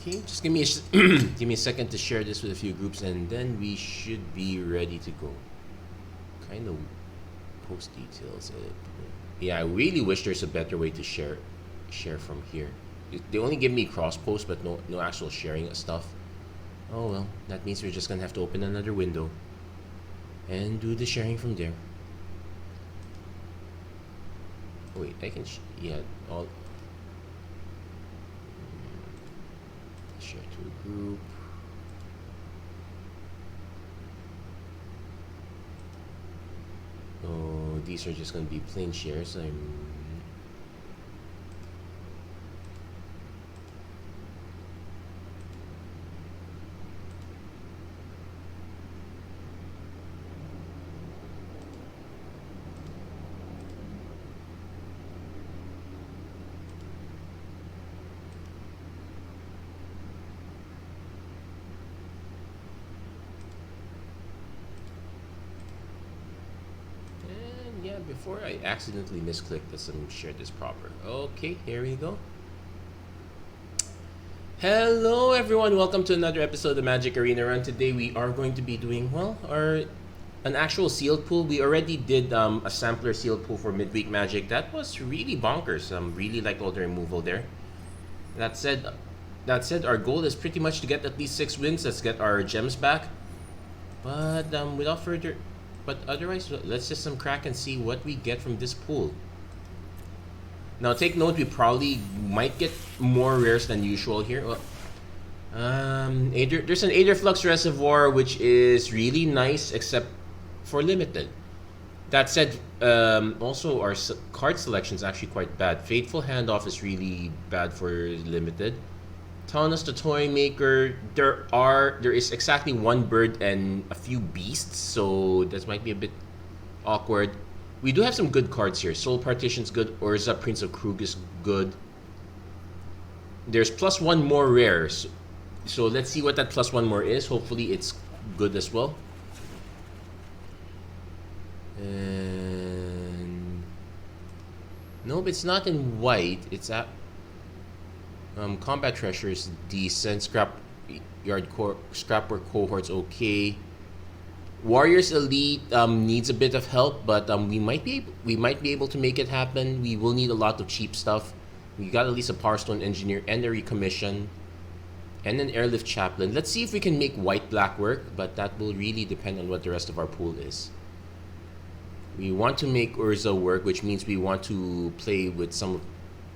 Okay, just give me a give me a second to share this with a few groups, and then we should be ready to go. Kind of post details. Yeah, I really wish there's a better way to share from here. They only give me cross post, but no actual sharing of stuff. Oh well, that means we're just gonna have to open another window and do the sharing from there. Wait, I can yeah, all share to a group. Oh, these are just gonna be plain shares. Before I accidentally misclick this and share this proper. Okay, here we go. Hello everyone, welcome to another episode of MTG Arena Run. Today we are going to be doing, well, an actual sealed pool. We already did a sampler sealed pool for midweek Magic. That was really bonkers. Really liked all the removal there. That said, our goal is pretty much to get at least 6 wins. Let's get our gems back. But without further... But otherwise, let's just crack and see what we get from this pool. Now, take note, we probably might get more rares than usual here. There's an Aether Flux Reservoir, which is really nice, except for limited. That said, also our card selection is actually quite bad. Fateful Handoff is really bad for limited. Thomas the Toy Maker, there is exactly one bird and a few beasts, so that might be a bit awkward. We do have some good cards here. Soul Partition's good. Urza, Prince of Krug is good. There's +1 more rares, so let's see what that +1 more is. Hopefully it's good as well. And nope, it's not in white. It's at Combat Treasure is decent. Scrapwork Cohort's okay. Warriors Elite needs a bit of help, but we might be able to make it happen. We will need a lot of cheap stuff. We got at least a Power Stone Engineer and a Recommission and an Airlift Chaplain. Let's see if we can make white-black work, but that will really depend on what the rest of our pool is. We want to make Urza work, which means we want to play with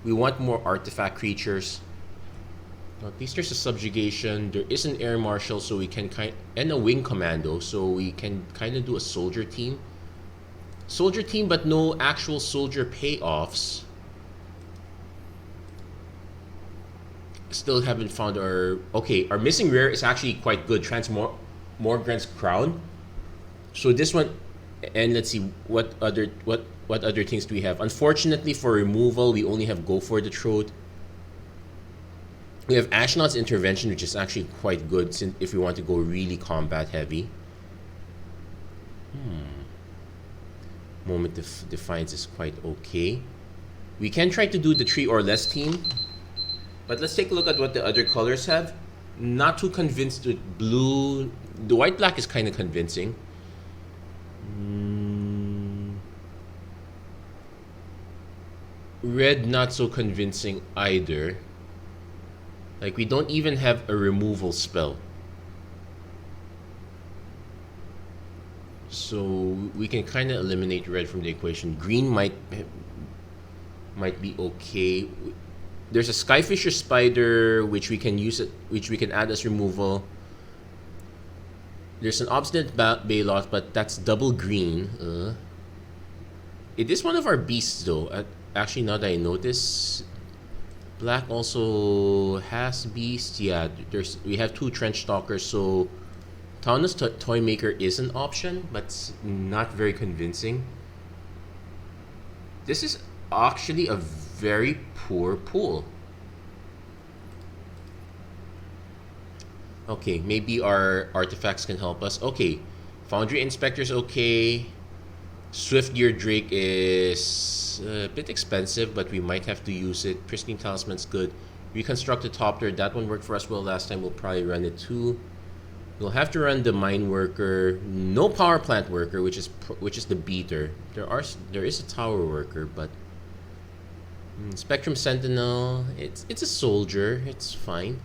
we want more artifact creatures. At least there's a Subjugation. There is an Air Marshal, so we can and a Wing Commando, so we can kind of do a soldier team. But no actual soldier payoffs. Still haven't found our... Okay, our missing rare is actually quite good. Morgrand's Crown. So this one... And let's see, what other things do we have? Unfortunately for removal, we only have Go for the Throat. We have Ashnod's Intervention, which is actually quite good if we want to go really combat heavy. Moment of Defiance is quite okay. We can try to do the 3 or less team. But let's take a look at what the other colors have. Not too convinced with blue. The white-black is kind of convincing. Red, not so convincing either. Like, we don't even have a removal spell. So we can kind of eliminate red from the equation. Green might be okay. There's a Skyfisher Spider, which we can add as removal. There's an Obstinate Baloth, but that's double green. It is one of our beasts, though. Actually, now that I notice, black also has beasts. Yeah, we have 2 Trench Stalkers, so Tauna's Toy Maker is an option, but it's not very convincing. This is actually a very poor pool. Okay, maybe our artifacts can help us. Okay, Foundry Inspector's okay. Swift Gear Drake is a bit expensive, but we might have to use it. Pristine Talisman's good. Reconstruct the top tier. That one worked for us well last time. We'll probably run it too. We'll have to run the mine worker, no power plant worker, which is the beater. There is a tower worker, but Spectrum Sentinel. It's a soldier. It's fine.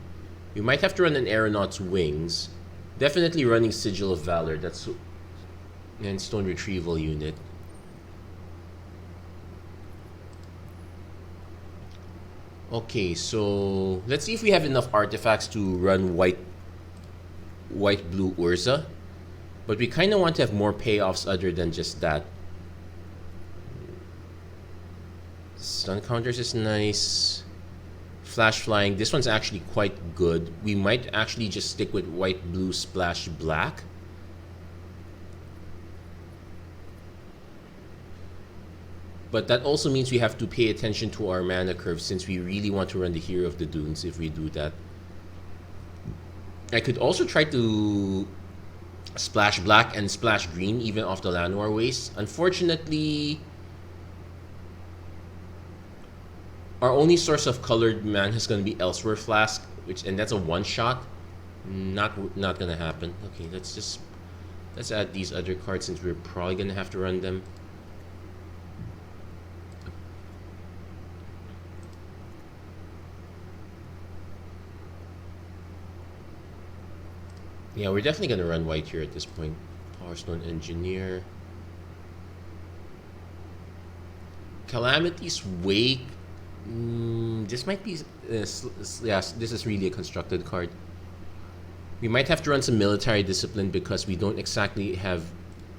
We might have to run an aeronaut's wings. Definitely running Sigil of Valor. That's and stone retrieval unit. Okay, so let's see if we have enough artifacts to run white blue Urza, but we kind of want to have more payoffs other than just that. Stun counters is nice. Flash flying, this one's actually quite good. We might actually just stick with white blue splash black. But that also means we have to pay attention to our mana curve since we really want to run the Hero of the Dunes if we do that. I could also try to splash black and splash green even off the Llanowar Waste. Unfortunately, our only source of colored mana is going to be Elsewhere Flask, and that's a one-shot. Not gonna happen. Okay, let's add these other cards since we're probably gonna have to run them. Yeah, we're definitely gonna run white here at this point. Powerstone Engineer. Calamity's Wake. This might be yes, this is really a constructed card. We might have to run some military discipline because we don't exactly have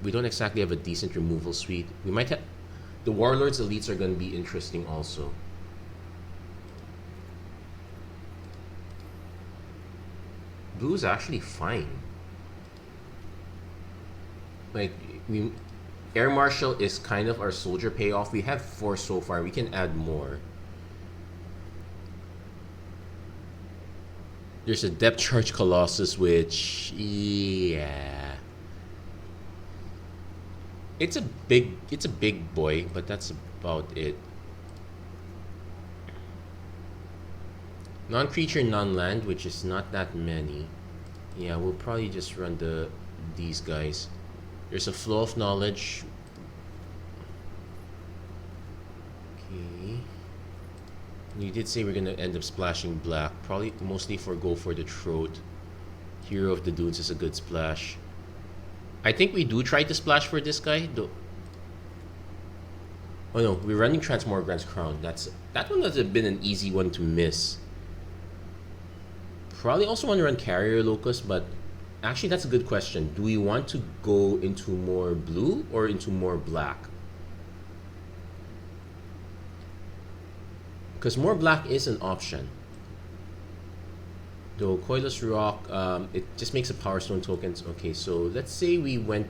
a decent removal suite. We might have the Warlords Elites are going to be interesting also. Blue is actually fine. Like Air Marshal is kind of our soldier payoff. We have 4 so far. We can add more. There's a Depth Charge Colossus, which yeah, it's a big boy, but that's about it. Non-creature, non-land, which is not that many. Yeah, we'll probably just run these guys. There's a Flow of Knowledge. Okay. You did say we're gonna end up splashing black. Probably mostly go for the Throat. Hero of the Dunes is a good splash. I think we do try to splash for this guy. Oh no, we're running Transmogrant's Crown. That one has been an easy one to miss. Probably also want to run Carrier Locust, but actually that's a good question. Do we want to go into more blue or into more black? Because more black is an option. Though Coilous Rock, it just makes a Power Stone tokens. Okay, so let's say we went...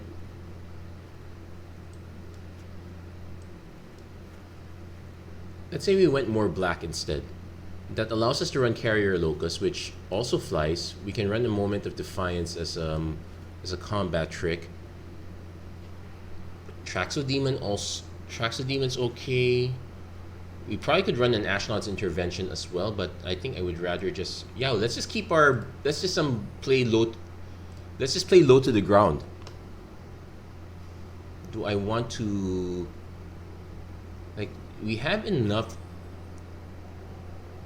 Let's say we went more black instead. That allows us to run Carrier Locust, which also flies. We can run a Moment of Defiance as a combat trick. Traxodemon's okay. We probably could run an Ashnod's Intervention as well, but I think I would rather just let's just play low. Let's just play low to the ground. Do I want to we have enough.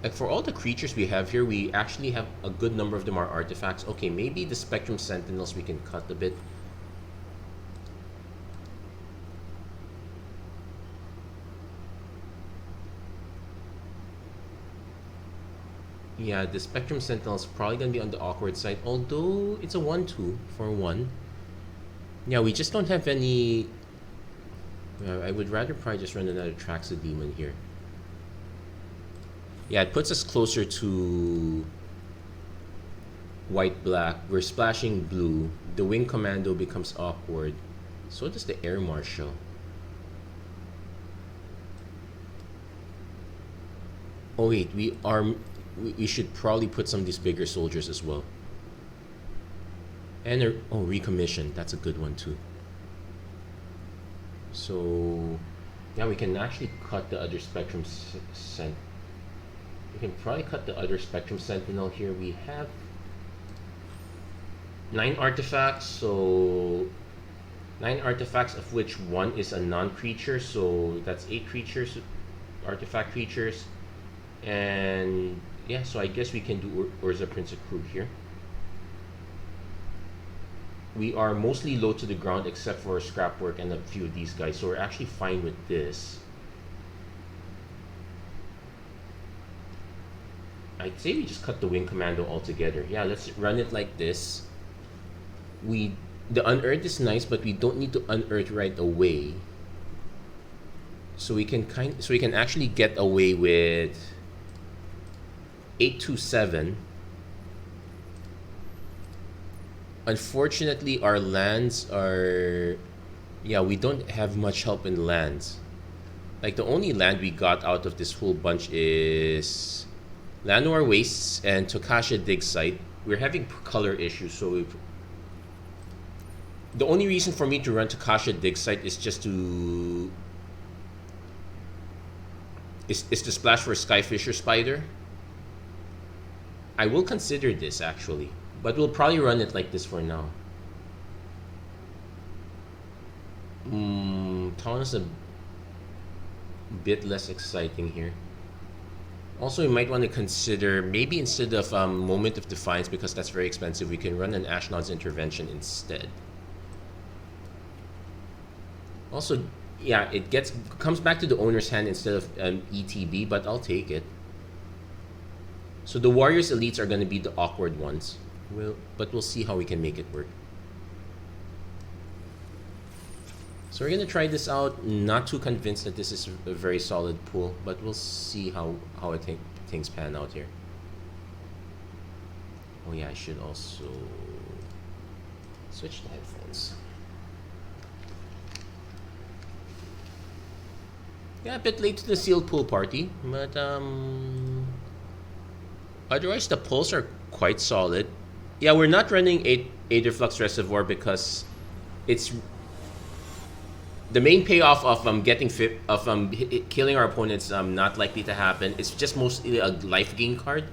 Like for all the creatures we have here, we actually have a good number of them are artifacts. Okay, maybe the Spectrum Sentinels we can cut a bit. Yeah, the Spectrum Sentinel is probably going to be on the awkward side, although it's a 1/2 for 1. Yeah, we just don't have any... I would rather probably just run another Traxodemon here. Yeah, it puts us closer to white-black. We're splashing blue. The Wing Commando becomes awkward. So does the Air Marshal. Oh wait, we should probably put some of these bigger soldiers as well. And recommission. That's a good one too. So yeah, we can actually cut the other Spectrum We can probably cut the other Spectrum Sentinel here. We have 9 artifacts, so 9 artifacts of which 1 is a non-creature, so that's 8 creatures, artifact creatures. And yeah, so I guess we can do Urza Prince of Krug here. We are mostly low to the ground except for Scrapwork and a few of these guys, so we're actually fine with this. I'd say we just cut the Wing Commando altogether. Yeah, let's run it like this. The Unearth is nice, but we don't need to Unearth right away. So we can actually get away with 827. Unfortunately, our lands are, yeah, we don't have much help in lands. Like the only land we got out of this whole bunch is Llanowar Wastes and Tokasha Dig Site. We're having color issues, so the only reason for me to run Tokasha Dig Site is just to is to splash for Skyfisher Spider. I will consider this actually, but we'll probably run it like this for now. Town is a bit less exciting here. Also, we might want to consider, maybe instead of Moment of Defiance, because that's very expensive, we can run an Ashnod's Intervention instead. Also, yeah, it comes back to the owner's hand instead of ETB, but I'll take it. So the Warriors Elites are going to be the awkward ones. But we'll see how we can make it work. So we're going to try this out. Not too convinced that this is a very solid pool, but we'll see how things pan out here. Oh yeah, I should also switch to headphones. Yeah, a bit late to the sealed pool party, but otherwise the pulls are quite solid. Yeah, we're not running Aetherflux Reservoir because it's the main payoff of killing our opponents not likely to happen. It's just mostly a life gain card,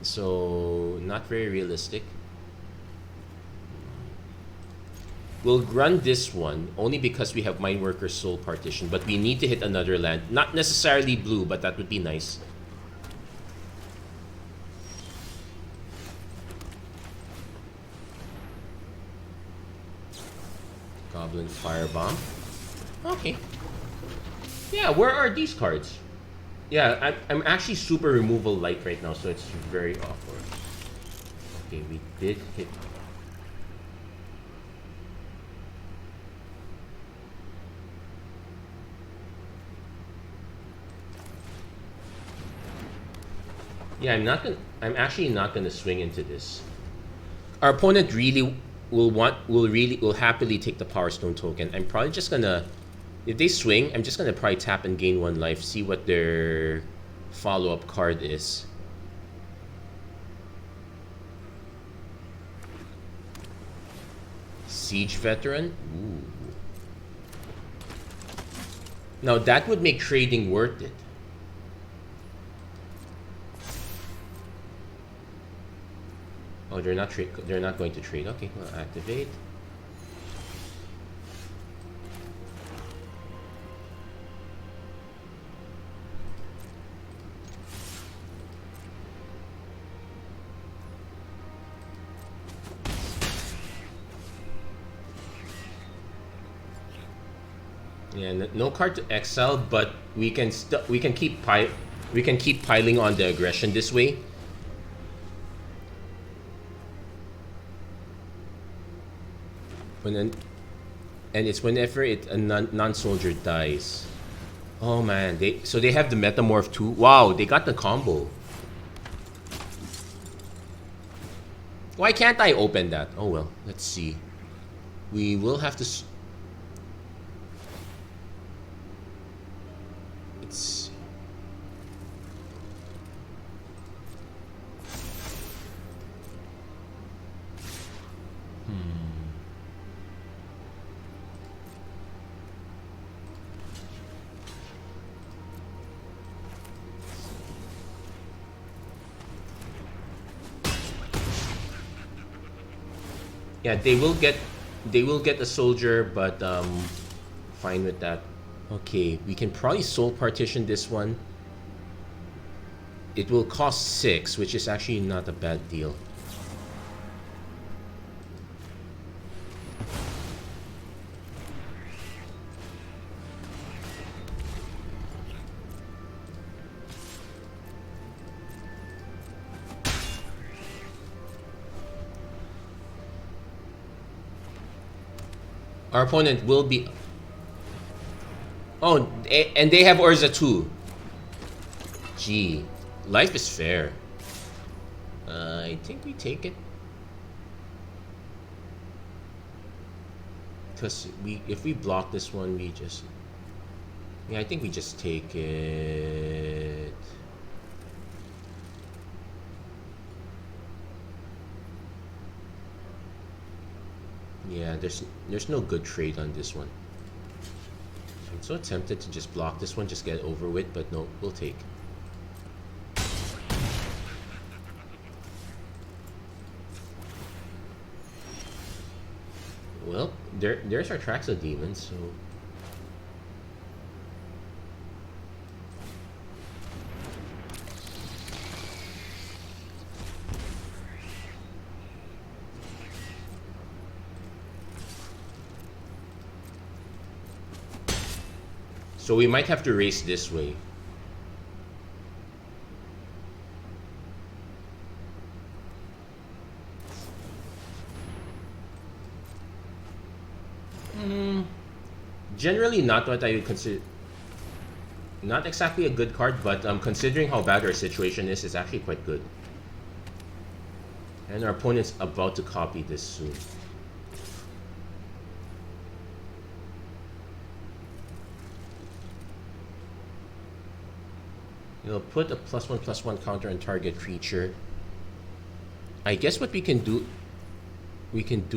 so not very realistic. We'll run this one only because we have Mineworker Soul Partition, but we need to hit another land. Not necessarily blue, but that would be nice. Goblin Firebomb. Okay. Yeah, where are these cards? Yeah, I'm actually super removal light right now, so it's very awkward. Okay, we did hit. Yeah, I'm actually not gonna swing into this. Our opponent really will happily take the Power Stone token. I'm probably just gonna, if they swing, I'm just gonna probably tap and gain 1 life, see what their follow-up card is. Siege Veteran? Ooh. Now that would make trading worth it. Oh, they're not going to trade. Okay, we'll activate. Yeah, no card to exile, but we can keep piling on the aggression this way. And it's whenever a non-soldier dies. Oh man, so they have the Metamorph too. Wow, they got the combo. Why can't I open that? Oh well, let's see. We will have to. It's. Yeah, they will get a soldier, but fine with that. Okay, we can probably soul partition this one. It will cost 6, which is actually not a bad deal. Our opponent will be... Oh, and they have Urza too. Gee, life is fair. I think we take it. Because if we block this one, we just... Yeah, I think we just take it. Yeah, there's no good trade on this one. I'm so tempted to just block this one, just get it over with, but no, we'll take. Well, there's our Traxa Demon, so... So we might have to race this way. Generally not what I would consider... Not exactly a good card, but considering how bad our situation is, it's actually quite good. And our opponent's about to copy this soon. You'll put a +1/+1 counter on target creature. I guess what we can do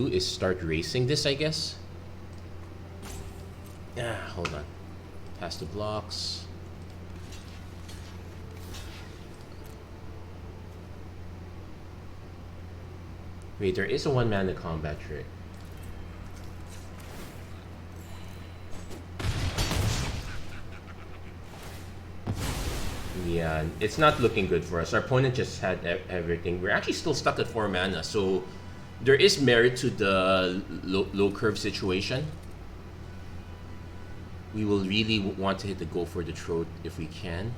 is start racing this, I guess. Hold on. Pass the blocks. Wait, there is a 1-mana combat trick. Yeah, it's not looking good for us. Our opponent just had everything. We're actually still stuck at 4 mana, so there is merit to the low curve situation. We will really want to hit the go for the throat if we can.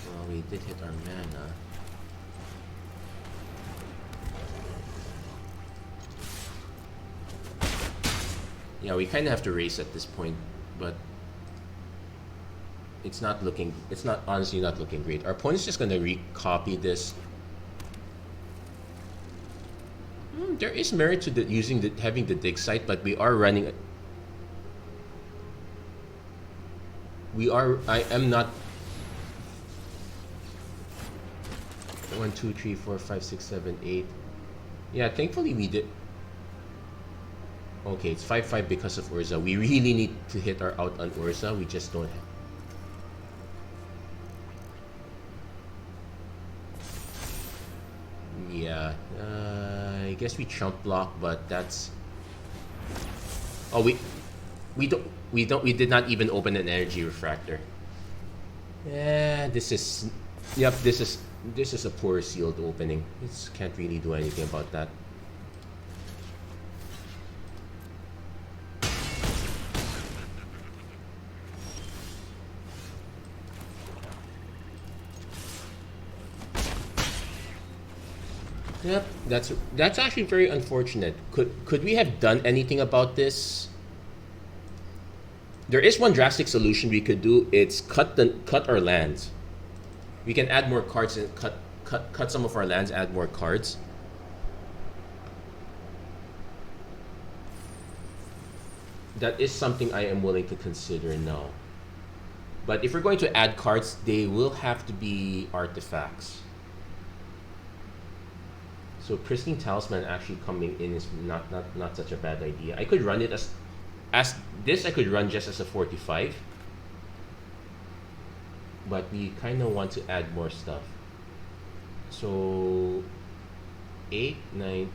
Well, we did hit our mana. Yeah, we kind of have to race at this point, but it's not honestly not looking great. Our opponent's just going to recopy this. There is merit to having the dig site, but we are running. I am not. 1, 2, 3, 4, 5, 6, 7, 8. Yeah, thankfully we did. Okay, it's 5/5 because of Urza. We really need to hit our out on Urza. We just don't have. Yeah, I guess we chump block, but that's. Oh, we did not even open an energy refractor. Yeah, this is. Yep, this is a poor sealed opening. Can't really do anything about that. Yep, that's actually very unfortunate. Could we have done anything about this? There is one drastic solution we could do. It's cut our lands. We can add more cards and cut some of our lands, add more cards. That is something I am willing to consider now. But if we're going to add cards, they will have to be artifacts. So Pristine Talisman actually coming in is not such a bad idea. I could run it as this. I could run just as a 45. but we kind of want to add more stuff. So 8, 9,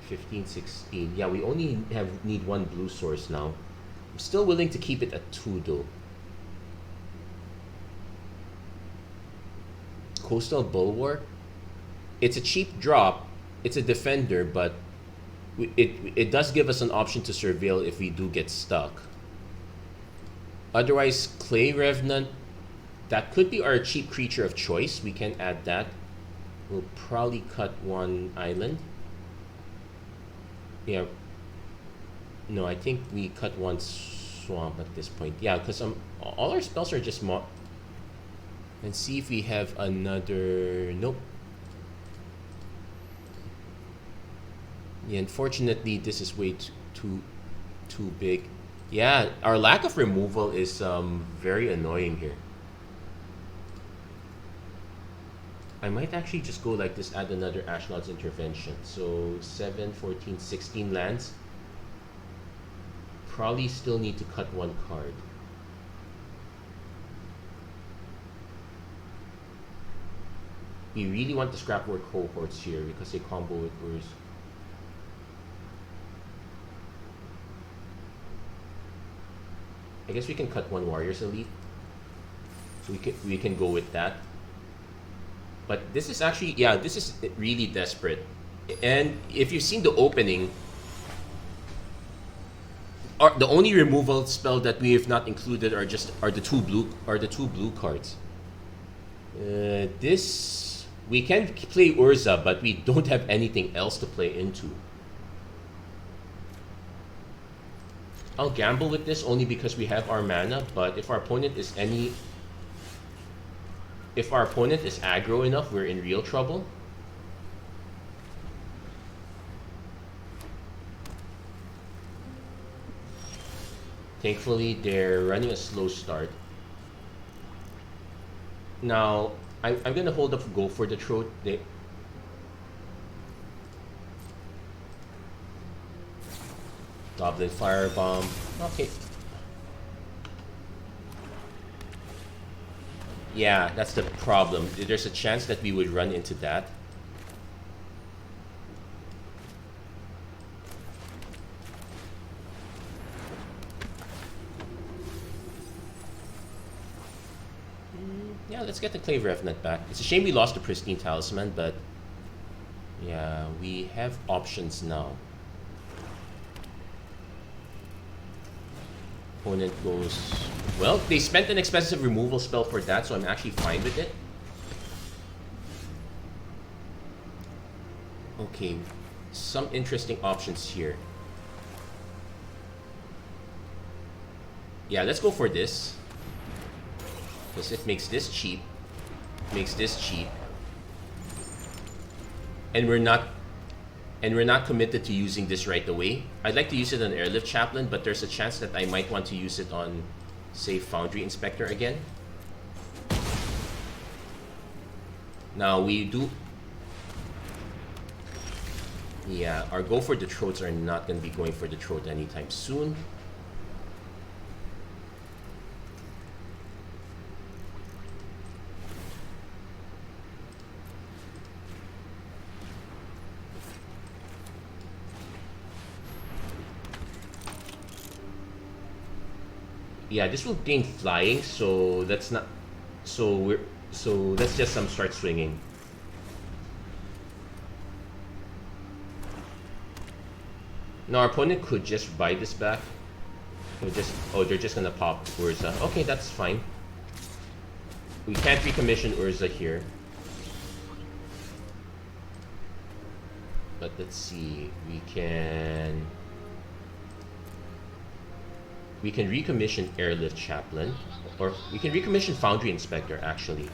15, 16. Yeah, we only need one blue source now. I'm still willing to keep it at 2 though. Coastal Bulwark. It's a cheap drop. It's a defender, but it does give us an option to surveil if we do get stuck. Otherwise, Clay Revenant, that could be our cheap creature of choice. We can add that. We'll probably cut one island. Yeah. No, I think we cut one swamp at this point. Yeah, because all our spells are just and see if we have another. Nope. Yeah, unfortunately, this is way too big. Yeah, our lack of removal is very annoying here. I might actually just go like this, add another Ashnod's Intervention. So 7, 14, 16 lands. Probably still need to cut one card. We really want the Scrapwork Cohorts here because they combo with Urs. I guess we can cut one Warriors Elite. We can go with that. But this is actually, yeah, this is really desperate. And if you've seen the opening, the only removal spell that we have not included are the two blue cards. This we can play Urza, but we don't have anything else to play into. I'll gamble with this only because we have our mana, but if our opponent is aggro enough, we're in real trouble. Thankfully, they're running a slow start. Now, I'm gonna hold up go for the throat. Goblin Firebomb. Okay. Yeah, that's the problem. There's a chance that we would run into that. Yeah, let's get the Clave Revenant back. It's a shame we lost the Pristine Talisman, but yeah, we have options now. Opponent goes... Well, they spent an expensive removal spell for that, so I'm actually fine with it. Okay, some interesting options here. Yeah, let's go for this. Because it makes this cheap. Makes this cheap. And we're not committed to using this right away. I'd like to use it on Airlift Chaplain, but there's a chance that I might want to use it on, say, Foundry Inspector again. Now we do... Yeah, our go for the throats are not going to be going for the throat anytime soon. Yeah, this will gain flying, so that's not... So let's just start swinging. Now our opponent could just buy this back. They're just gonna pop Urza. Okay, that's fine. We can't recommission Urza here. But let's see, we can recommission Airlift Chaplain, or we can recommission Foundry Inspector actually.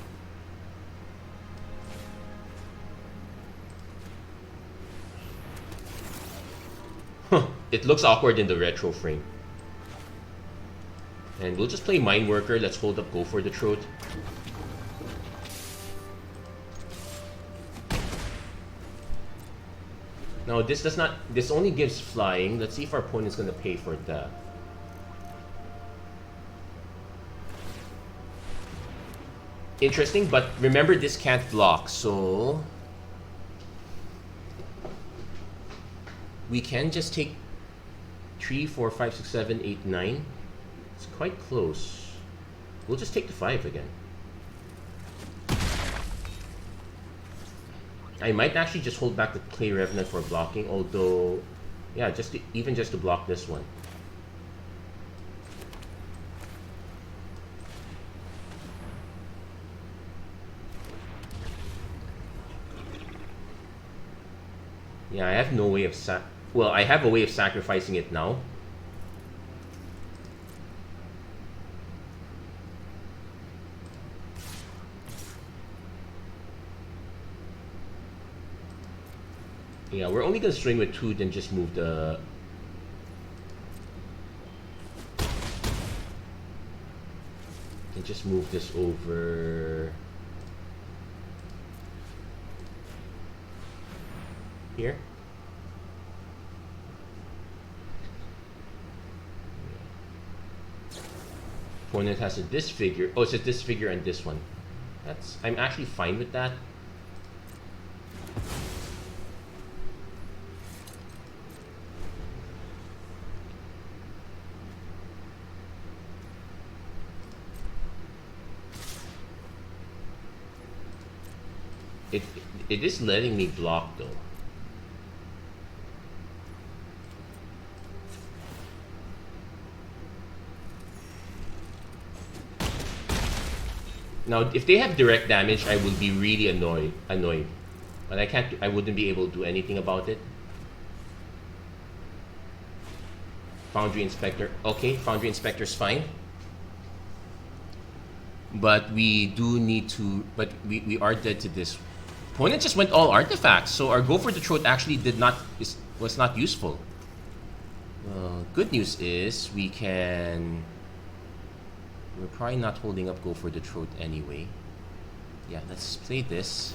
Huh, it looks awkward in the retro frame. And we'll just play Mine Worker. Let's hold up, go for the throat. Now this only gives flying. Let's see if our opponent's gonna pay for that. interesting, but remember this can't block, so we can just take 3, 4, 5, 6, 7, 8, 9. It's quite close. We'll just take the 5 again. I might actually just hold back the Clay Revenant for blocking, although, yeah, even just to block this one. Yeah, I have no way of well, I have a way of sacrificing it now. Yeah, we're only gonna string with 2, then just move the... And just move this over... here. Opponent has a disfigure. Oh, it's a disfigure and this one. I'm actually fine with that. It is letting me block though. Now, if they have direct damage, I will be really annoyed. But I wouldn't be able to do anything about it. Foundry Inspector. Okay, Foundry Inspector's fine. But we do need to... But we are dead to this. Opponent just went all artifacts, so our Go for the Throat actually was not useful. Good news is we can... We're probably not holding up Go for the Throat anyway. Yeah, let's play this.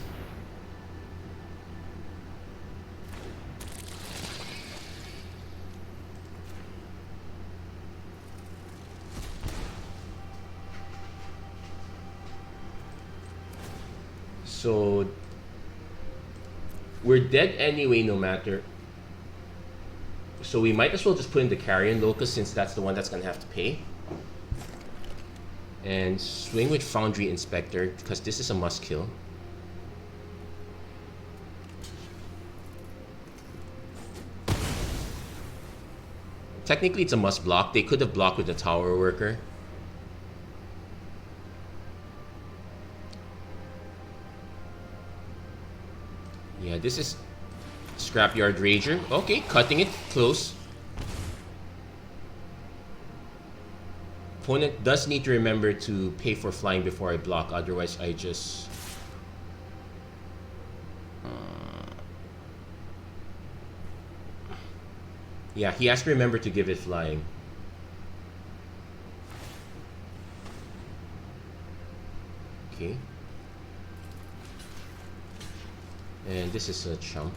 So we're dead anyway no matter. So we might as well just put in the Carrion Locust since that's the one that's gonna have to pay. And swing with Foundry Inspector because this is a must kill. Technically it's a must block. They could have blocked with the Tower Worker. Yeah, this is Scrapyard Rager. Okay, cutting it close. Opponent does need to remember to pay for flying before I block, otherwise I just... Yeah, he has to remember to give it flying. Okay. And this is a chump.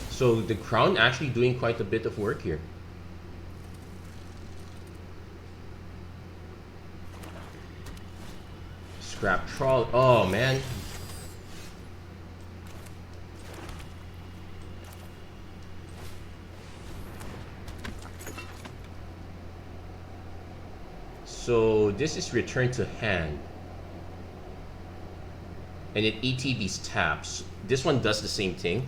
So the crown actually doing quite a bit of work here. Scrap Troll. Oh man. So this is return to hand. And it ETBs taps. This one does the same thing.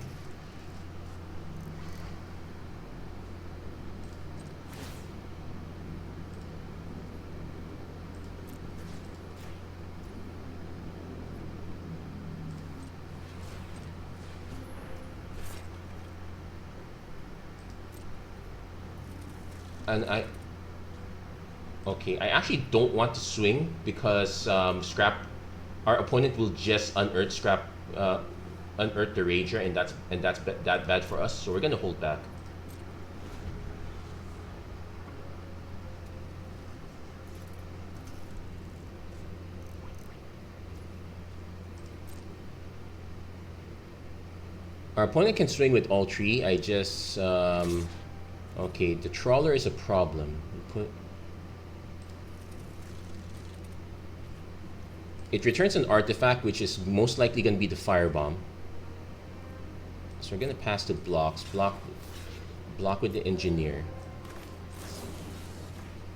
And okay, I actually don't want to swing because our opponent will just unearth the Rager, and that's that bad for us. So we're gonna hold back. Our opponent can swing with all three. I just Okay, the trawler is a problem. It returns an artifact, which is most likely going to be the firebomb. So we're going to pass the blocks. Block with the engineer.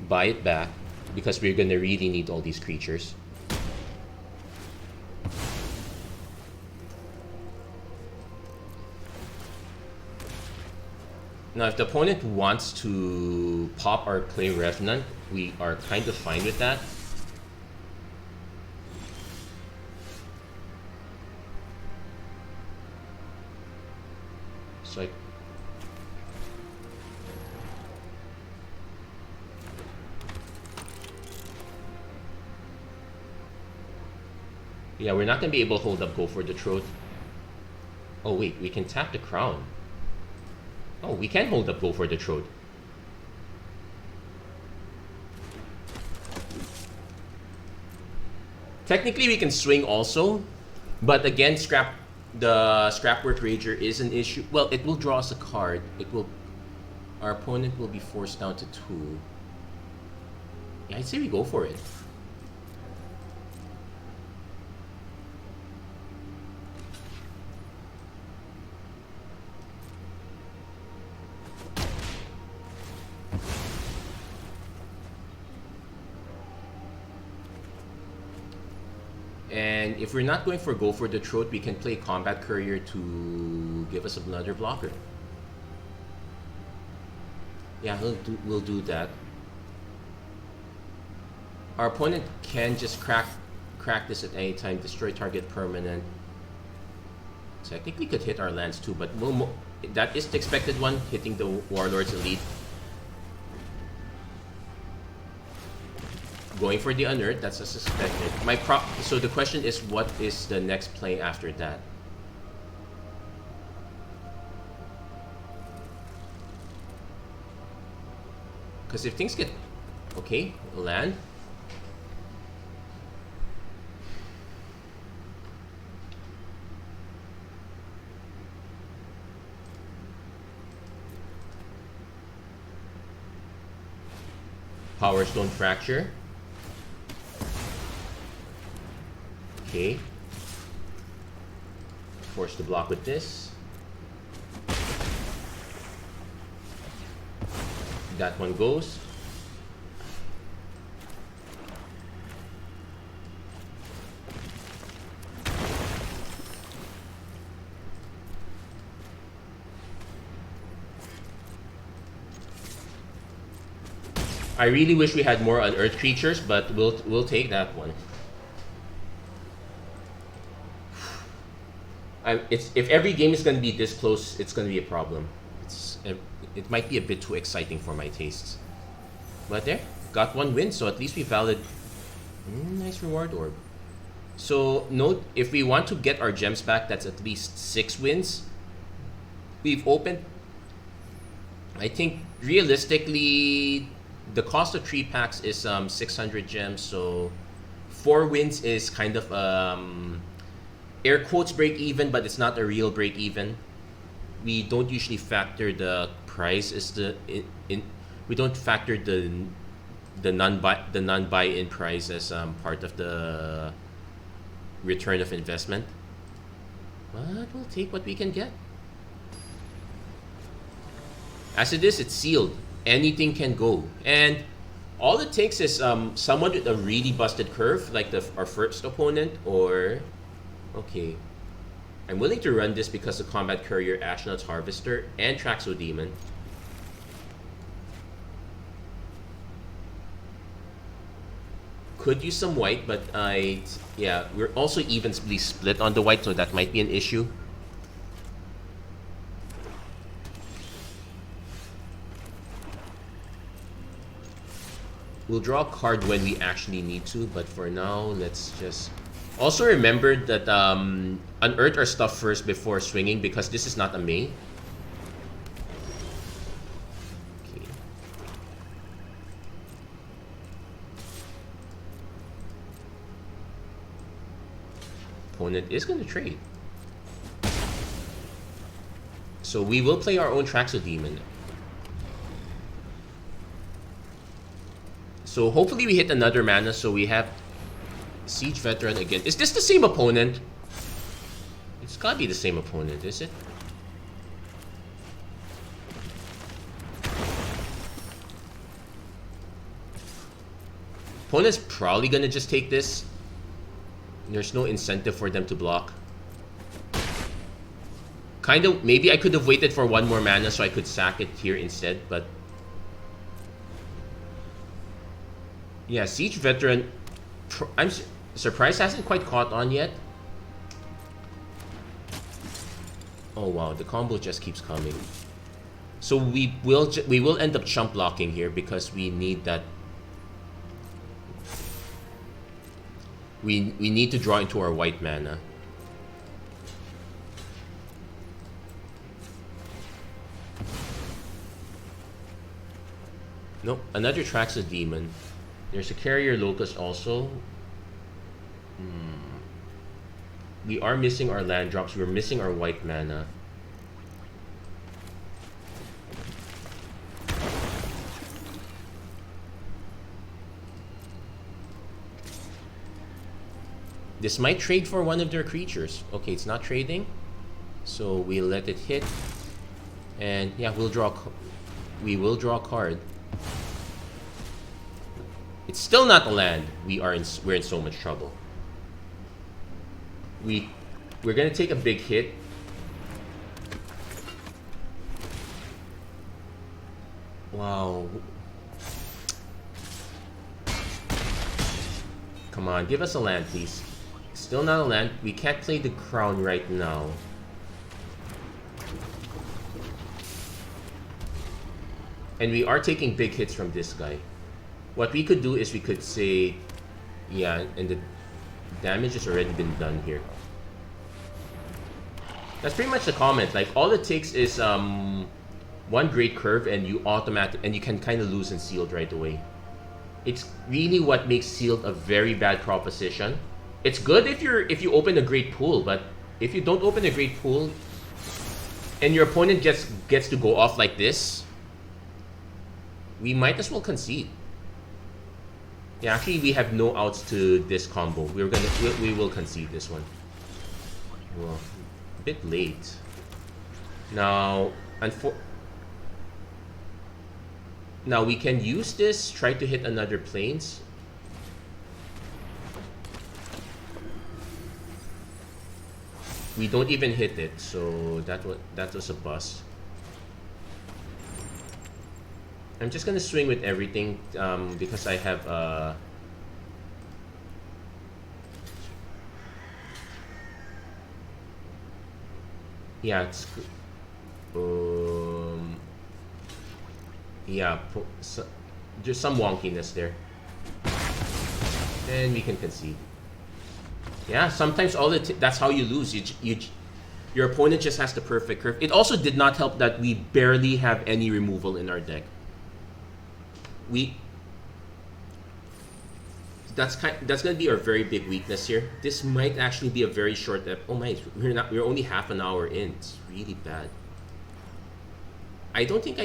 Buy it back, because we're going to really need all these creatures. Now, if the opponent wants to pop our Clay Revenant, we are kind of fine with that. So yeah, we're not going to be able to hold up Go for the Throat. Oh wait, we can tap the Crown. Oh, we can hold up Go for the Throat. Technically, we can swing also, but again, the Scrapwork Rager is an issue. Well, it will draw us a card. Our opponent will be forced down to 2. Yeah, I'd say we go for it. And if we're not going for Go for the Throat, we can play Combat Courier to give us another blocker. Yeah, we'll do that. Our opponent can just crack this at any time, destroy target permanent. Technically could hit our lands too, but that is the expected one, hitting the Warlord's Elite. Going for the unearthed, that's as suspected. So the question is, what is the next play after that? Because if things get... Okay, land. Power Stone Fracture. Okay. Force to block with this. That one goes. I really wish we had more unearthed creatures, but we'll take that one. If every game is going to be this close, it's going to be a problem. It might be a bit too exciting for my tastes. But there, got one win, so at least we valid. Nice reward orb. So note, if we want to get our gems back, that's at least 6 wins. We've opened. I think realistically, the cost of 3 packs is 600 gems, so 4 wins is kind of air quotes break even, but it's not a real break even. We don't usually factor the price we don't factor the non-buy-in price as part of the return of investment. But we'll take what we can get. As it is, it's sealed. Anything can go, and all it takes is someone with a really busted curve, like our first opponent, or okay, I'm willing to run this because of Combat Courier, Ashnod's Harvester, and Traxo Demon. Could use some white, but yeah, we're also evenly split on the white, so that might be an issue. We'll draw a card when we actually need to, but for now, let's just... Also remember that unearth our stuff first before swinging, because this is not a May. Okay. Opponent is going to trade. So we will play our own Traxo Demon. So hopefully we hit another mana. So we have Siege Veteran again. Is this the same opponent? It's gotta be the same opponent, is it? Opponent's probably gonna just take this. There's no incentive for them to block. Kind of, maybe I could have waited for one more mana so I could sack it here instead, but... Yeah, Siege Veteran... I'm surprised hasn't quite caught on yet. Oh wow, the combo just keeps coming. So we will end up chump blocking here because we need that... We need to draw into our white mana. Nope, another Traxxas Demon. There's a Carrier Locust also. We are missing our land drops. We're missing our white mana. This might trade for one of their creatures. Okay, it's not trading. So we let it hit. And yeah, we will draw a card. It's still not a land. We're in so much trouble. We're gonna take a big hit. Wow. Come on, give us a land, please. Still not a land. We can't play the crown right now. And we are taking big hits from this guy. What we could do is we could say... Yeah, and the damage has already been done here. That's pretty much the comment. Like, all it takes is one great curve and you can kind of lose in sealed right away. It's really what makes sealed a very bad proposition. It's good if you open a great pool, but if you don't open a great pool and your opponent gets to go off like this, we might as well concede. Yeah, actually we have no outs to this combo. We will concede this one. Well, a bit late. Now, now we can use this, try to hit another planes. We don't even hit it, so that was a bust. I'm just gonna swing with everything because I have yeah, it's yeah, just some wonkiness there, and we can concede. Yeah, sometimes that's how you lose. Your opponent just has the perfect curve. It also did not help that we barely have any removal in our deck. That's gonna be our very big weakness here. This might actually be a very short oh my, we're only half an hour in. It's really bad. I don't think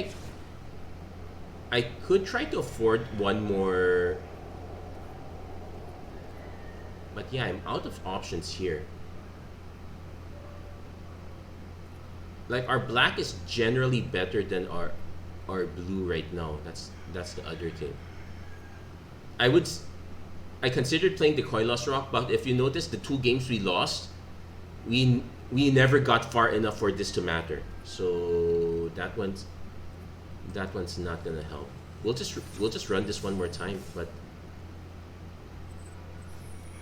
I could try to afford one more, but yeah, I'm out of options here. Like, our black is generally better than our blue right now. That's the other thing. I considered playing the Koilos Rock, but if you notice, the 2 games we lost, we never got far enough for this to matter. So that one's not gonna help. We'll just run this one more time, but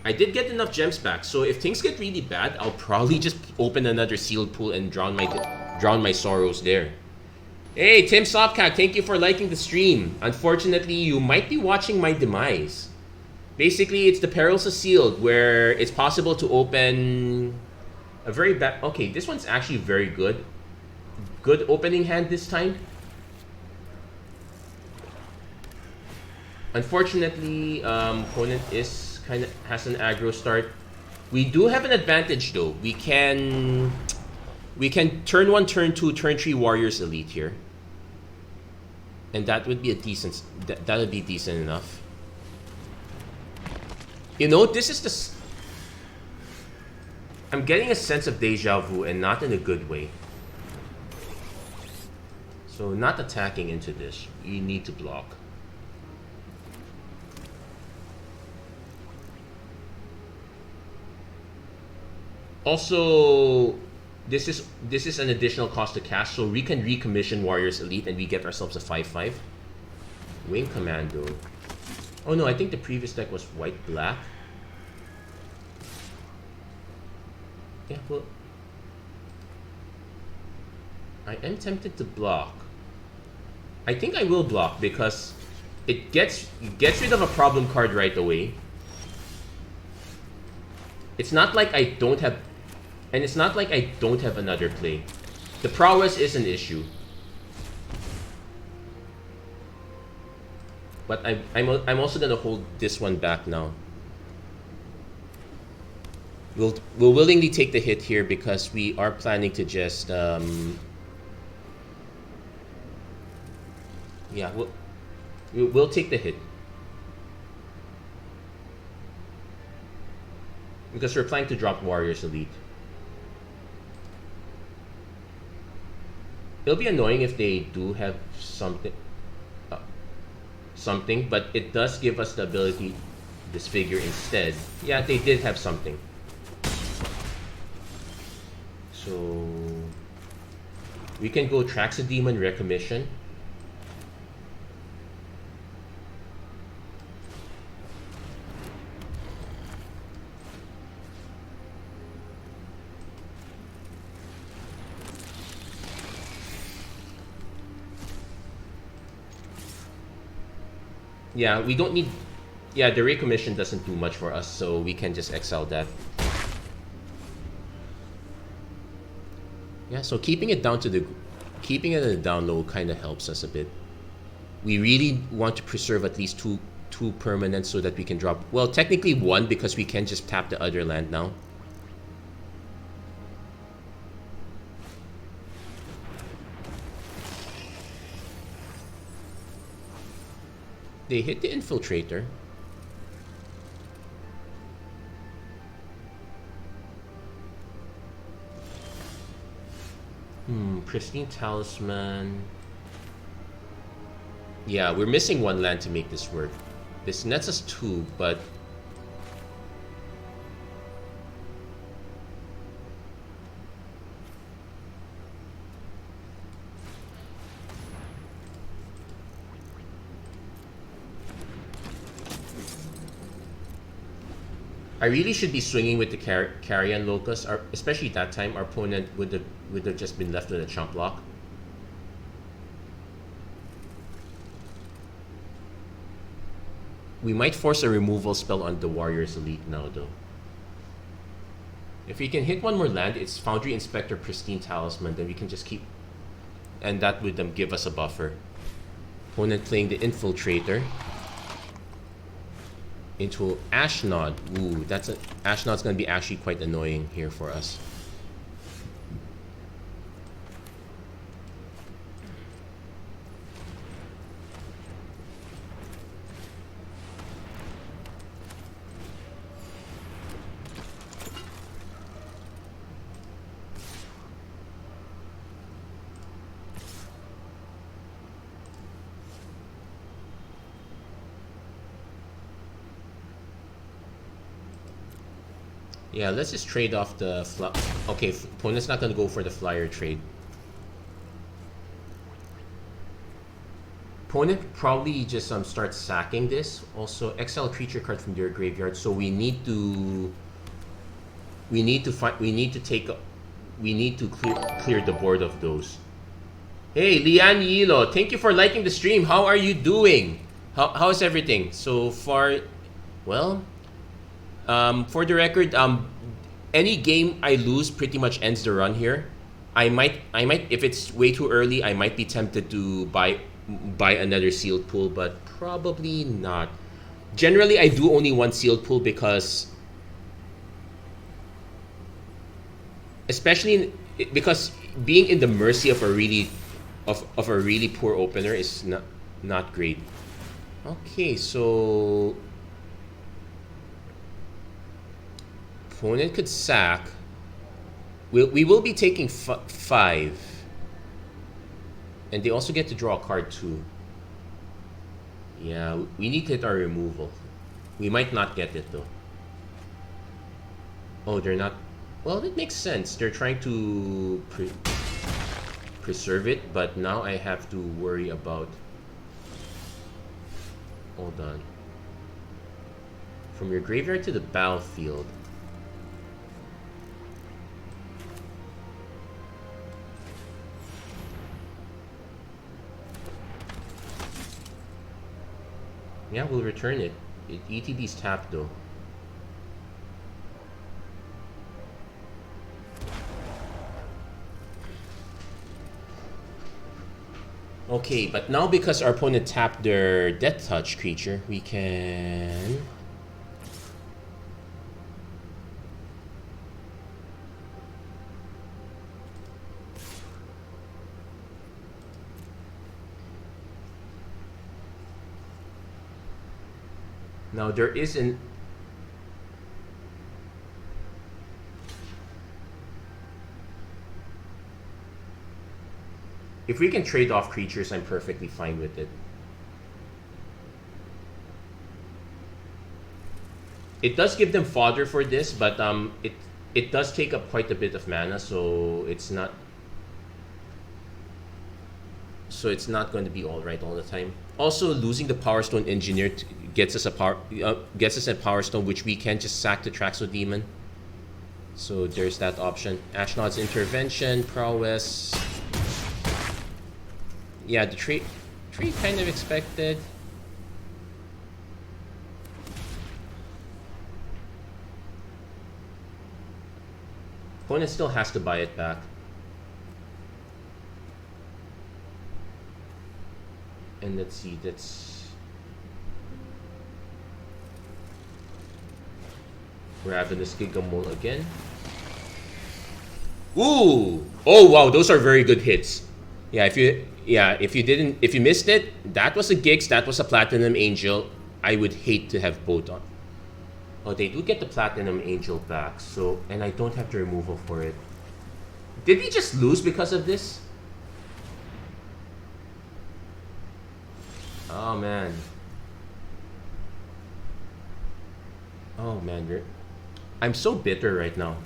I did get enough gems back. So if things get really bad, I'll probably just open another sealed pool and drown my sorrows there. Hey, Tim Sopcat, thank you for liking the stream. Unfortunately, you might be watching my demise. Basically, it's the perils of sealed, where it's possible to open a very bad... Okay, this one's actually very good. Good opening hand this time. Unfortunately, opponent has an aggro start. We do have an advantage though. We can turn 1, turn 2, turn 3 Warriors Elite here. And that would be a decent... That would be decent enough. You know, this is I'm getting a sense of deja vu, and not in a good way. So not attacking into this. You need to block. Also, this is an additional cost to cast, so we can recommission Warriors Elite and we get ourselves a 5/5. Wing Commando. Oh no, I think the previous deck was white-black. Yeah, well, I am tempted to block. I think I will block because it gets rid of a problem card right away. It's not like I don't have, and it's not like I don't have another play. The prowess is an issue. But I'm also gonna hold this one back now. We'll willingly take the hit here because we are planning to just yeah, we'll take the hit because we're planning to drop Warriors Elite. It'll be annoying if they do have something, but it does give us the ability to disfigure instead. Yeah, they did have something. So we can go Traxodemon Recommission. Yeah, we don't need... Yeah, the recommission doesn't do much for us, so we can just exile that. Yeah, so keeping it at the down low kind of helps us a bit. We really want to preserve at least two permanents so that we can drop... Well, technically one because we can just tap the other land now. They hit the Infiltrator. Pristine Talisman. Yeah, we're missing one land to make this work. This nets us 2, but... I really should be swinging with the Carrion Locust, especially that time our opponent would have just been left with a chump block. We might force a removal spell on the Warriors Elite now though. If we can hit one more land, it's Foundry Inspector, Pristine Talisman, then we can just keep... And that would give us a buffer. Opponent playing the Infiltrator into Ashnod. Ooh, Ashnod's gonna be actually quite annoying here for us. Yeah, let's just trade off the... Okay, opponent's not going to go for the flyer trade. Opponent probably just starts sacking this. Also, exile a creature card from your graveyard. So we need to... We need to clear the board of those. Hey, Lian Yilo, thank you for liking the stream. How are you doing? How's everything so far? Well... for the record, any game I lose pretty much ends the run here. I might, if it's way too early, I might be tempted to buy another sealed pool, but probably not. Generally, I do only one sealed pool because, because being in the mercy of a really poor opener is not great. Okay, so. Opponent could sack. We will be taking 5. And they also get to draw a card too. Yeah, we need to hit our removal. We might not get it though. Oh, they're not... Well, that makes sense. They're trying to preserve it, but now I have to worry about... Hold on. From your graveyard to the battlefield. Yeah, we'll return it. ETB's tapped though. Okay, but now because our opponent tapped their Death Touch creature, we can... Now there is an... If we can trade off creatures, I'm perfectly fine with it. It does give them fodder for this, but it does take up quite a bit of mana, so it's not... So it's not going to be all right all the time. Also, losing the Power Stone Engineer gets us a Power Stone, which we can just sack the Traxo Demon. So there's that option. Ashnod's Intervention, Prowess. Yeah, the trade kind of expected. Opponent still has to buy it back. And let's see, that's... Ravenous Gigamole again. Ooh! Oh wow, those are very good hits. Yeah, if you missed it, that was a Gix, that was a Platinum Angel. I would hate to have both on. Oh, they do get the Platinum Angel back, so... And I don't have the removal for it. Did we just lose because of this? Oh, man. Oh, man. I'm so bitter right now.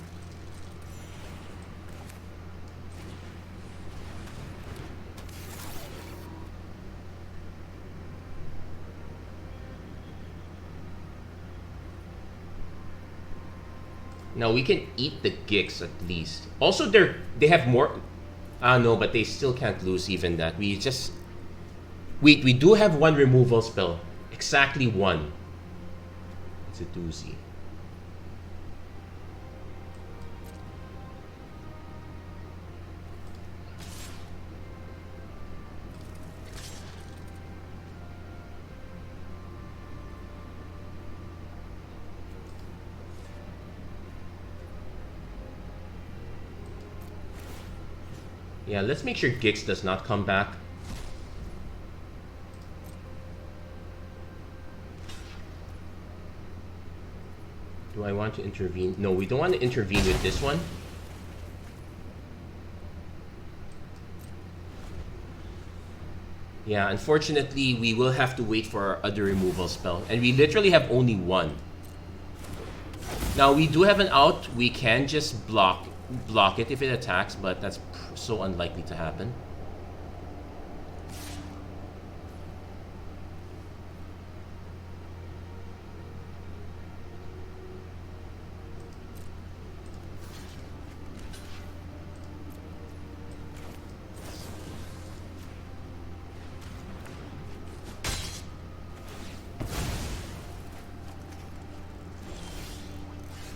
Now we can eat the Gix at least. Also, they have more... Ah, no, but they still can't lose even that. We just... Wait, we do have one removal spell. Exactly one. It's a doozy. Yeah, let's make sure Gix does not come back. Do I want to intervene? No, we don't want to intervene with this one. Yeah, unfortunately, we will have to wait for our other removal spell. And we literally have only one. Now, we do have an out. We can just block it if it attacks, but that's so unlikely to happen.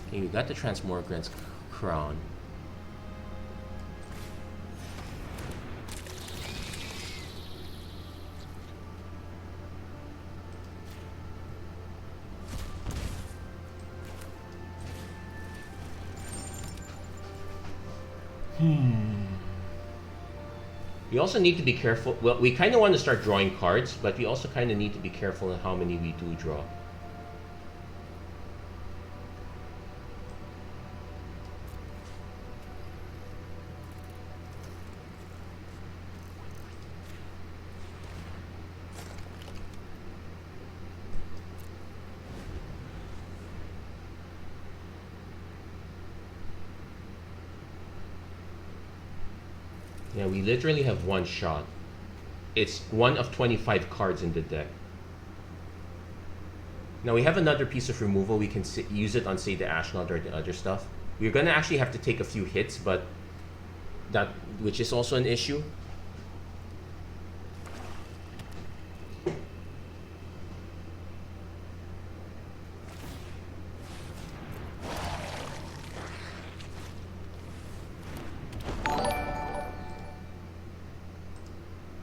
Okay, we got the Transmogrant's Crown. We also need to be careful. Well, we kind of want to start drawing cards, but we also kind of need to be careful in how many we do draw. Yeah, we literally have one shot. It's one of 25 cards in the deck. Now we have another piece of removal. We can use it on, say, the Ashnod or the other stuff. We're gonna actually have to take a few hits, but which is also an issue.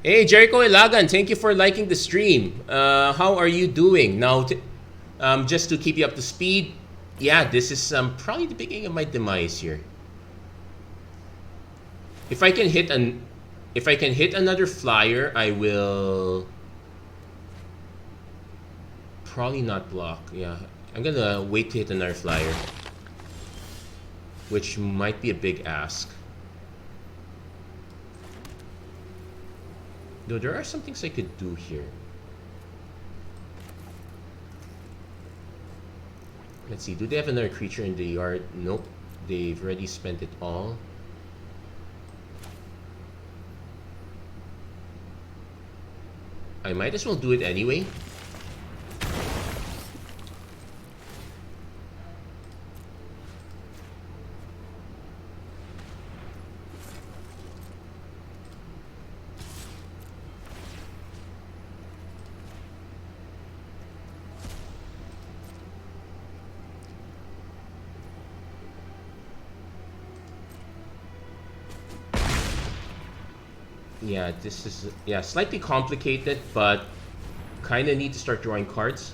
Hey, Jericho Ilagan, thank you for liking the stream. How are you doing? Now, just to keep you up to speed, yeah, this is probably the beginning of my demise here. If I can hit another flyer, I will probably not block. Yeah, I'm gonna wait to hit another flyer, which might be a big ask. Though there are some things I could do here. Let's see, do they have another creature in the yard? Nope, they've already spent it all. I might as well do it anyway. Yeah, this is slightly complicated, but kind of need to start drawing cards.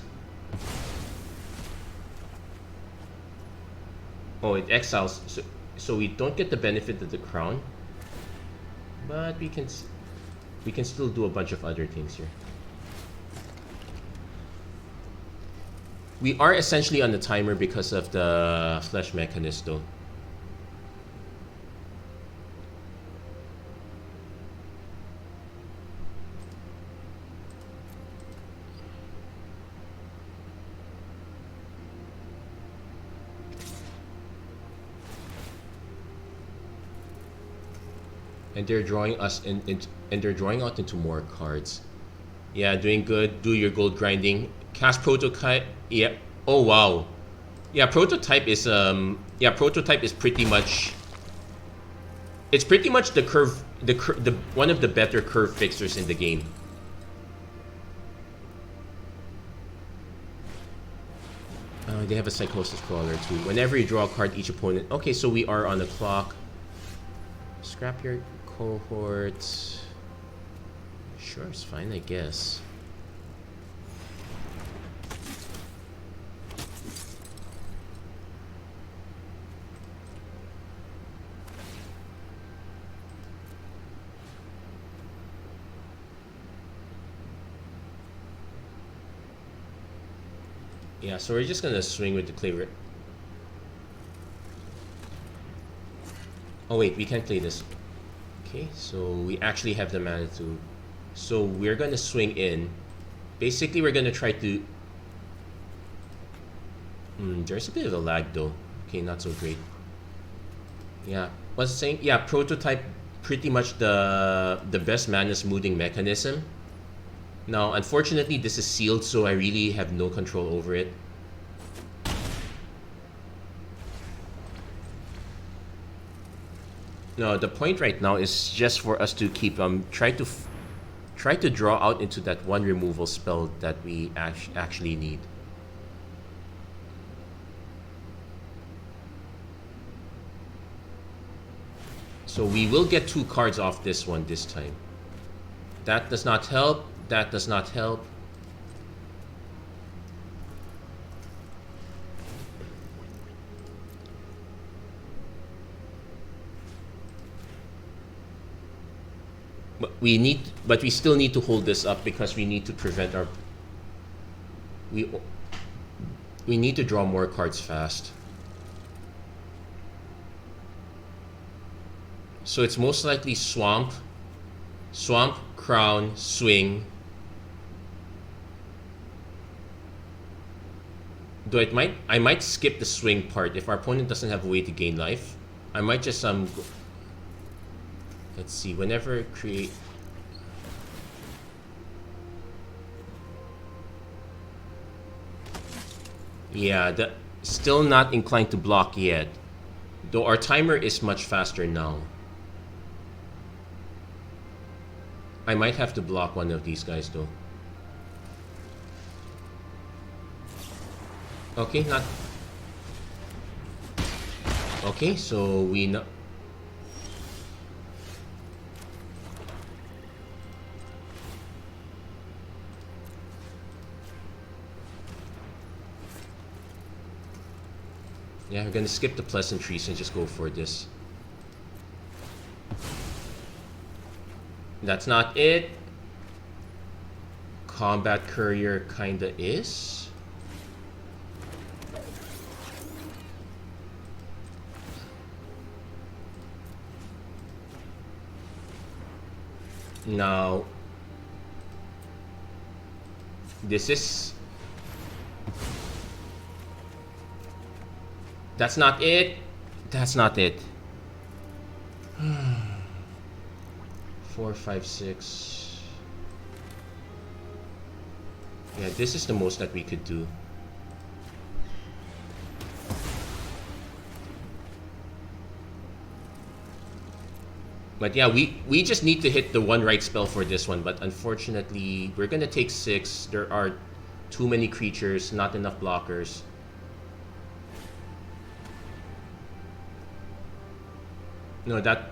Oh, it exiles, so we don't get the benefit of the crown, but we can still do a bunch of other things here. We are essentially on the timer because of the Flesh Mechanist, though. And they're drawing us and they're drawing out into more cards. Yeah, doing good. Do your gold grinding. Cast prototype. Yeah. Oh wow. Yeah, prototype is pretty much. It's pretty much the one of the better curve fixers in the game. They have a Psychosis Crawler too. Whenever you draw a card, each opponent. Okay, so we are on the clock. Scrap your cohort. Sure, it's fine, I guess. Yeah, so we're just gonna swing with the Claver. Oh wait, we can't play this. Okay, so we actually have the mana to. So we're gonna swing in. Basically, we're gonna try to. There's a bit of a lag though. Okay, not so great. Yeah, what's I saying? Yeah, prototype pretty much the best mana smoothing mechanism. Now, unfortunately, this is sealed, so I really have no control over it. No, the point right now is just for us to keep try to draw out into that one removal spell that we actually need. So we will get 2 cards off this one this time. That does not help. That does not help. But we still need to hold this up because we need to prevent our. We need to draw more cards fast. So it's most likely swamp, crown, swing. Though I might skip the swing part if our opponent doesn't have a way to gain life. I might just Let's see. Whenever create. Yeah, still not inclined to block yet. Though our timer is much faster now. I might have to block one of these guys though. Okay, not... Okay, so we know... Yeah, we're gonna skip the pleasantries and just go for this. That's not it. Combat courier kinda is. Now, this is... That's not it. That's not it. 4, 5, 6. Yeah, this is the most that we could do. But yeah, we just need to hit the one right spell for this one. But unfortunately, we're gonna take 6. There are too many creatures, not enough blockers. No, that...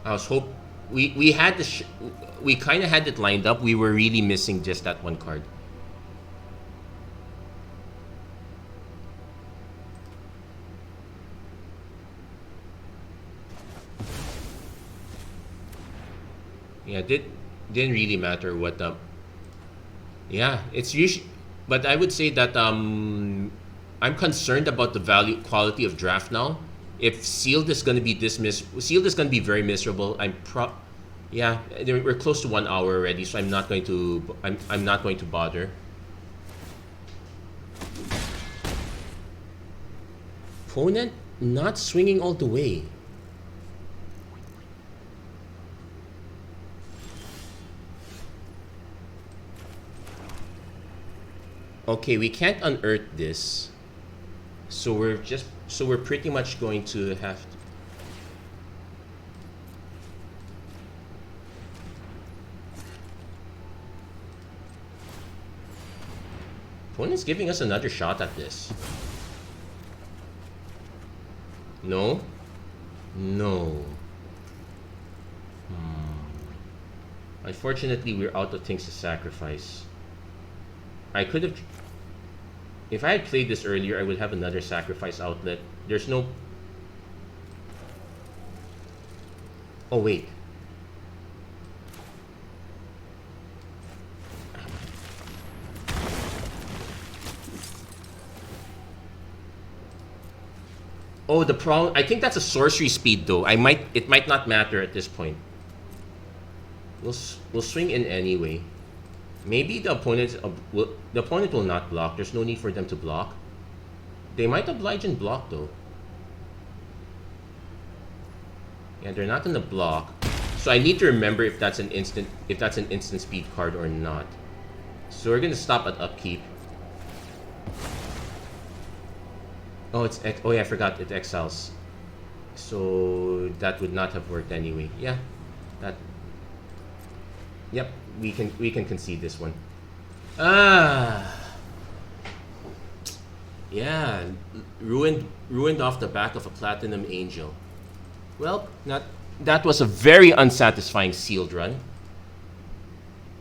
I was we had the we kind of had it lined up. We were really missing just that one card. Yeah, didn't really matter what the... Yeah, it's usually... But I would say that I'm concerned about the value quality of draft now. If sealed is going to be sealed is going to be very miserable. Yeah, we're close to 1 hour already, so I'm not going to bother. Opponent not swinging all the way. Okay, we can't unearth this. So we're pretty much going to have to... Opponent's giving us another shot at this. No? No. Unfortunately, we're out of things to sacrifice. I could have... If I had played this earlier, I would have another sacrifice outlet. There's no... Oh, wait. Oh, the problem... I think that's a sorcery speed, though. It might not matter at this point. We'll swing in anyway. Maybe the opponent will not block. There's no need for them to block. They might oblige and block though. Yeah, they're not gonna block. So I need to remember if that's an instant speed card or not. So we're gonna stop at upkeep. Oh, oh yeah, I forgot it exiles. So that would not have worked anyway. Yeah, that. Yep, we can concede this one. Yeah, ruined off the back of a Platinum Angel. Well, that was a very unsatisfying sealed run.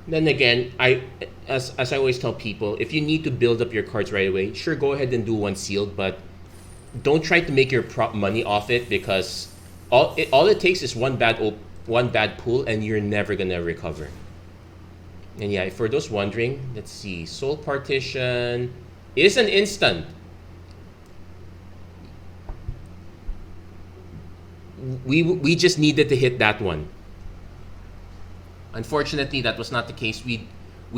Then again, as I always tell people, if you need to build up your cards right away, sure, go ahead and do one sealed, but don't try to make your money off it, because all it takes is one bad pull and you're never gonna recover. And yeah, for those wondering, let's see. Soul Partition is an instant. We just needed to hit that one. Unfortunately, that was not the case. We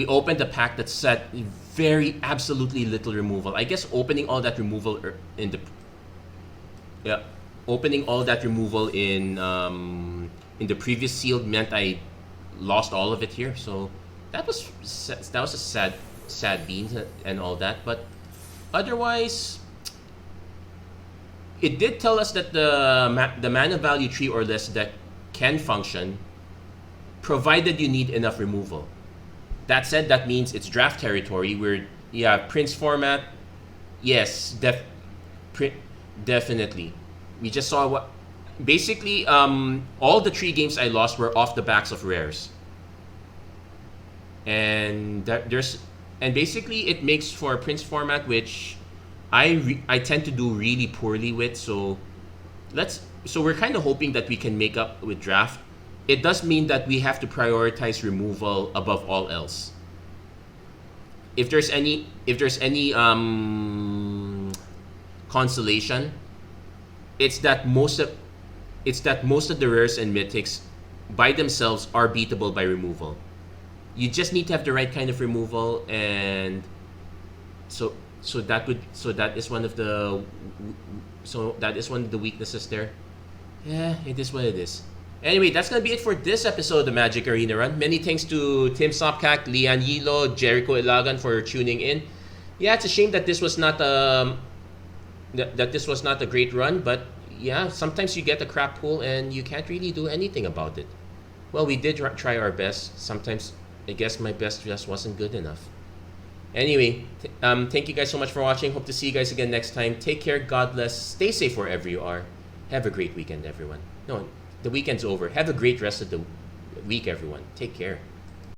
opened a pack that set very absolutely little removal. I guess opening all that removal in the Yeah, opening all that removal in the previous sealed meant I lost all of it here. So that was a sad bean and all that. But otherwise, it did tell us that the mana value 3 or less deck can function, provided you need enough removal. That said, that means it's draft territory. Prince format. Yes, definitely. We just saw what basically all the 3 games I lost were off the backs of rares, and basically it makes for a Prince format which I tend to do really poorly with. So we're kind of hoping that we can make up with draft. It does mean that we have to prioritize removal above all else. If there's any consolation, it's that most of the rares and mythics by themselves are beatable by removal. You just need to have the right kind of removal, and so that is one of the weaknesses there. Yeah, it is what it is. Anyway, that's gonna be it for this episode of the Magic Arena Run. Many thanks to Tim Sopkak, Lian Yilo, Jericho Ilagan for tuning in. Yeah, it's a shame that this was not a great run, but yeah, sometimes you get a crap pool and you can't really do anything about it. Well, we did try our best. Sometimes I guess my best just wasn't good enough. Anyway, thank you guys so much for watching. Hope to see you guys again next time. Take care, God bless, stay safe wherever you are. Have a great weekend, everyone. No, the weekend's over. Have a great rest of the week, everyone. Take care.